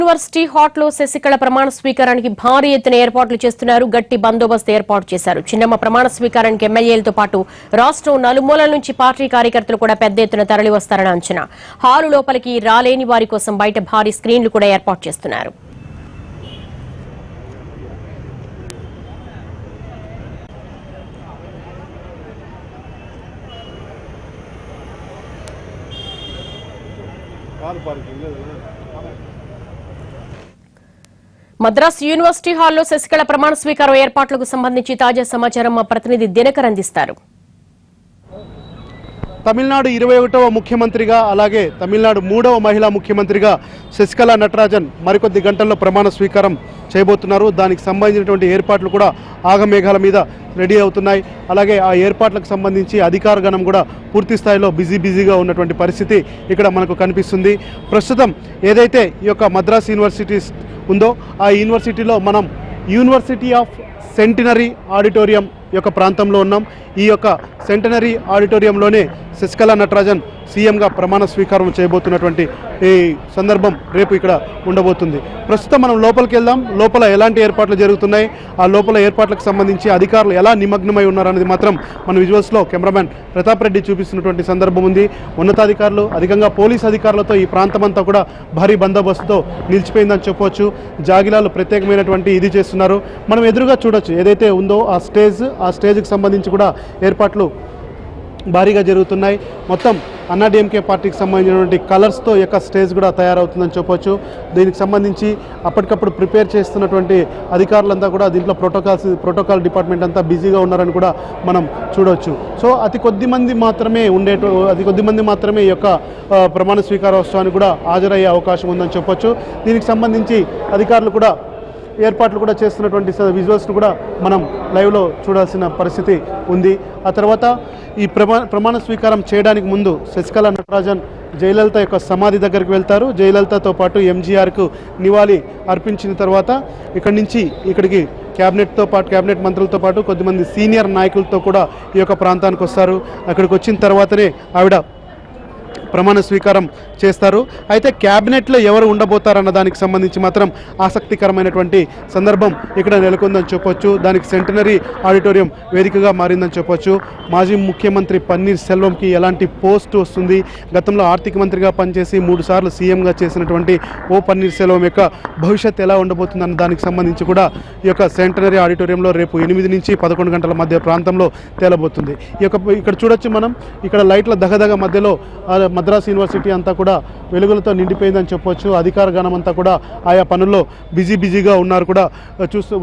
University hot లో శశికళ ప్రమాణ స్వీకారానికి భారీ ఎత్తున ఏర్పాట్లు చేస్తున్నారు. గట్టి బందోబస్తు ఏర్పాటు చేశారు. చిన్నమ్మ ప్రమాణ స్వీకారానికి ఎమ్మెల్యేలతో పాటు రాష్ట్రం నలుమూలల నుంచి పార్టీ కార్యకర్తలు కూడా పెద్ద ఎత్తున తరలి వస్తారని అంచనా. హాలు లోపలికి రాలేని వారి కోసం బయట భారీ స్క్రీన్లు కూడా ఏర్పాటు చేస్తున్నారు. మద్రాస్ యూనివర్సిటీ హాల్లో శశికళ ప్రమాణ స్వీకారం ఏర్పాట్లకు సంబంధించి తాజా సమాచారం మా ప్రతినిధి దినకర్ అందిస్తారు. తమిళనాడు 21వ ముఖ్యమంత్రిగా అలాగే తమిళనాడు 3వ మహిళా ముఖ్యమంత్రిగా శశికళ నటరాజన్ మరికొద్ది గంటల్లో ప్రమాణ స్వీకారం చేయబోతున్నారు. దానికి సంబంధించినటువంటి ఏర్పాట్లు కూడా ఆగమేఘాల మీద రెడీ అవుతున్నాయి. అలాగే ఆ ఏర్పాట్లకు సంబంధించి అధికార గణం కూడా పూర్తి స్థాయిలో బిజీగా ఉన్నటువంటి పరిస్థితి ఇక్కడ మనకు కనిపిస్తుంది. ప్రస్తుతం ఏదైతే ఈ యొక్క మద్రాస్ యూనివర్సిటీ ఉందో ఆ యూనివర్సిటీలో మనం యూనివర్సిటీ ఆఫ్ సెంటినరీ ఆడిటోరియం యొక్క ప్రాంతంలో ఉన్నాం. ఈ యొక్క సెంటినరీ ఆడిటోరియంలోనే శశికళ నటరాజన్ సీఎంగా ప్రమాణ స్వీకారం చేయబోతున్నటువంటి ఈ సందర్భం రేపు ఇక్కడ ఉండబోతుంది. ప్రస్తుతం మనం లోపలికి వెళ్దాం. లోపల ఎలాంటి ఏర్పాట్లు జరుగుతున్నాయి, ఆ లోపల ఏర్పాట్లకు సంబంధించి అధికారులు ఎలా నిమగ్నమై ఉన్నారనేది మాత్రం మన విజువల్స్లో కెమెరామ్యాన్ ప్రతాప్ రెడ్డి చూపిస్తున్నటువంటి సందర్భం ఉంది. ఉన్నతాధికారులు అధికంగా పోలీస్ అధికారులతో ఈ ప్రాంతమంతా కూడా భారీ బందోబస్తుతో నిలిచిపోయిందని చెప్పవచ్చు. జాగిలాలు ప్రత్యేకమైనటువంటి ఇది చేస్తున్నారు. మనం ఎదురుగా చూడొచ్చు ఏదైతే ఉందో ఆ స్టేజ్కి సంబంధించి కూడా ఏర్పాట్లు భారీగా జరుగుతున్నాయి. మొత్తం అన్నాడీఎంకే పార్టీకి సంబంధించినటువంటి కలర్స్తో యొక్క స్టేజ్ కూడా తయారవుతుందని చెప్పొచ్చు. దీనికి సంబంధించి అప్పటికప్పుడు ప్రిపేర్ చేస్తున్నటువంటి అధికారులంతా కూడా దీంట్లో ప్రోటోకాల్ డిపార్ట్మెంట్ అంతా బిజీగా ఉన్నారని కూడా మనం చూడవచ్చు. సో అతి కొద్ది మంది మాత్రమే ఈ యొక్క ప్రమాణ స్వీకారోత్సవానికి కూడా హాజరయ్యే అవకాశం ఉందని చెప్పొచ్చు. దీనికి సంబంధించి అధికారులు కూడా ఏర్పాట్లు కూడా చేస్తున్నటువంటి విజువల్స్ను కూడా మనం లైవ్లో చూడాల్సిన పరిస్థితి ఉంది. ఆ తర్వాత ఈ ప్రమాణ స్వీకారం చేయడానికి ముందు శశికళ నటరాజన్ జయలలిత యొక్క సమాధి దగ్గరికి వెళ్తారు. జయలలితతో పాటు ఎంజీఆర్కు నివాళి అర్పించిన తర్వాత ఇక్కడికి క్యాబినెట్ మంత్రులతో పాటు కొద్దిమంది సీనియర్ నాయకులతో కూడా ఈ యొక్క ప్రాంతానికి వస్తారు. అక్కడికి వచ్చిన తర్వాతనే ఆవిడ ప్రమాణ స్వీకారం చేస్తారు. అయితే క్యాబినెట్లో ఎవరు ఉండబోతారన్న దానికి సంబంధించి మాత్రం ఆసక్తికరమైనటువంటి సందర్భం ఇక్కడ నెలకొందని చెప్పొచ్చు. దానికి సెంటినరీ ఆడిటోరియం వేదికగా మారిందని చెప్పొచ్చు. మాజీ ముఖ్యమంత్రి పన్నీర్ సెల్వంకి ఎలాంటి పోస్ట్ వస్తుంది, గతంలో ఆర్థిక మంత్రిగా పనిచేసి 3 సార్లు సీఎంగా చేసినటువంటి పన్నీర్ సెల్వం యొక్క భవిష్యత్తు ఎలా ఉండబోతుందన్న దానికి సంబంధించి కూడా ఈ యొక్క సెంటినరీ ఆడిటోరియంలో రేపు 8 నుంచి 11 గంటల మధ్య ప్రాంతంలో తేలబోతుంది. ఇక్కడ చూడొచ్చు మనం, ఇక్కడ లైట్ల దగదగ మధ్యలో మద్రాస్ యూనివర్సిటీ అంతా కూడా వెలుగులతో నిండిపోయిందని చెప్పొచ్చు. అధికార గణం అంతా కూడా ఆయా పనుల్లో బిజీగా ఉన్నారు కూడా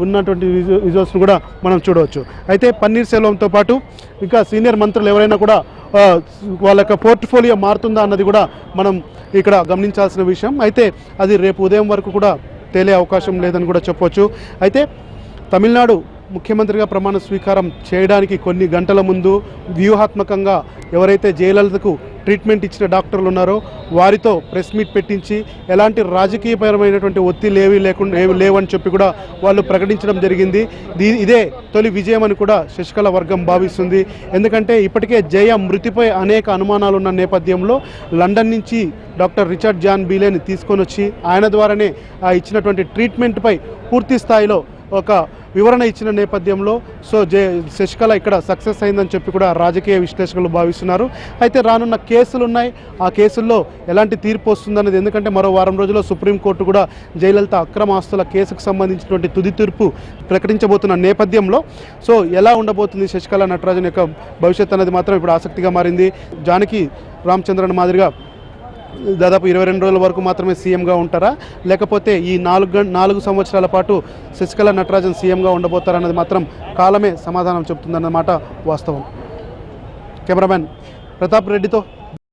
ఉన్నటువంటి విజువల్స్ను కూడా మనం చూడవచ్చు. అయితే పన్నీర్ సెల్వంతో పాటు ఇంకా సీనియర్ మంత్రులు ఎవరైనా కూడా వాళ్ళ యొక్క పోర్ట్ఫోలియో మారుతుందా అన్నది కూడా మనం ఇక్కడ గమనించాల్సిన విషయం. అయితే అది రేపు ఉదయం వరకు కూడా తేలే అవకాశం లేదని కూడా చెప్పొచ్చు. అయితే తమిళనాడు ముఖ్యమంత్రిగా ప్రమాణ స్వీకారం చేయడానికి కొన్ని గంటల ముందు వ్యూహాత్మకంగా ఎవరైతే జయలలితకు ట్రీట్మెంట్ ఇచ్చిన డాక్టర్లు ఉన్నారో వారితో ప్రెస్ మీట్ పెట్టించి ఎలాంటి రాజకీయపరమైనటువంటి ఒత్తిడి లేవని చెప్పి కూడా వాళ్ళు ప్రకటించడం జరిగింది. ఇదే తొలి విజయం అని కూడా శశికళ వర్గం భావిస్తుంది. ఎందుకంటే ఇప్పటికే జయ మృతిపై అనేక అనుమానాలు ఉన్న నేపథ్యంలో లండన్ నుంచి డాక్టర్ రిచర్డ్ జాన్ బీలేని తీసుకొని వచ్చి ఆయన ద్వారానే ఇచ్చినటువంటి ట్రీట్మెంట్పై పూర్తి స్థాయిలో ఒక వివరణ ఇచ్చిన నేపథ్యంలో శశికళ ఇక్కడ సక్సెస్ అయిందని చెప్పి కూడా రాజకీయ విశ్లేషకులు భావిస్తున్నారు. అయితే రానున్న కేసులు ఉన్నాయి, ఆ కేసుల్లో ఎలాంటి తీర్పు వస్తుందన్నది, ఎందుకంటే మరో వారం రోజుల్లో సుప్రీంకోర్టు కూడా జయలలిత అక్రమ ఆస్తుల కేసుకు సంబంధించినటువంటి తుది తీర్పు ప్రకటించబోతున్న నేపథ్యంలో ఎలా ఉండబోతుంది శశికళ నటరాజన్ యొక్క భవిష్యత్ అనేది మాత్రం ఇప్పుడు ఆసక్తిగా మారింది. జానకి రామచంద్రన్ మాదిరిగా దాదాపు 22 రోజుల వరకు మాత్రమే సీఎంగా ఉంటారా, లేకపోతే ఈ 4 సంవత్సరాల పాటు శశికళ నటరాజన్ సీఎంగా ఉండబోతారన్నది మాత్రం కాలమే సమాధానం చెబుతుందన్నమాట వాస్తవం. కెమెరామెన్ ప్రతాప్ రెడ్డితో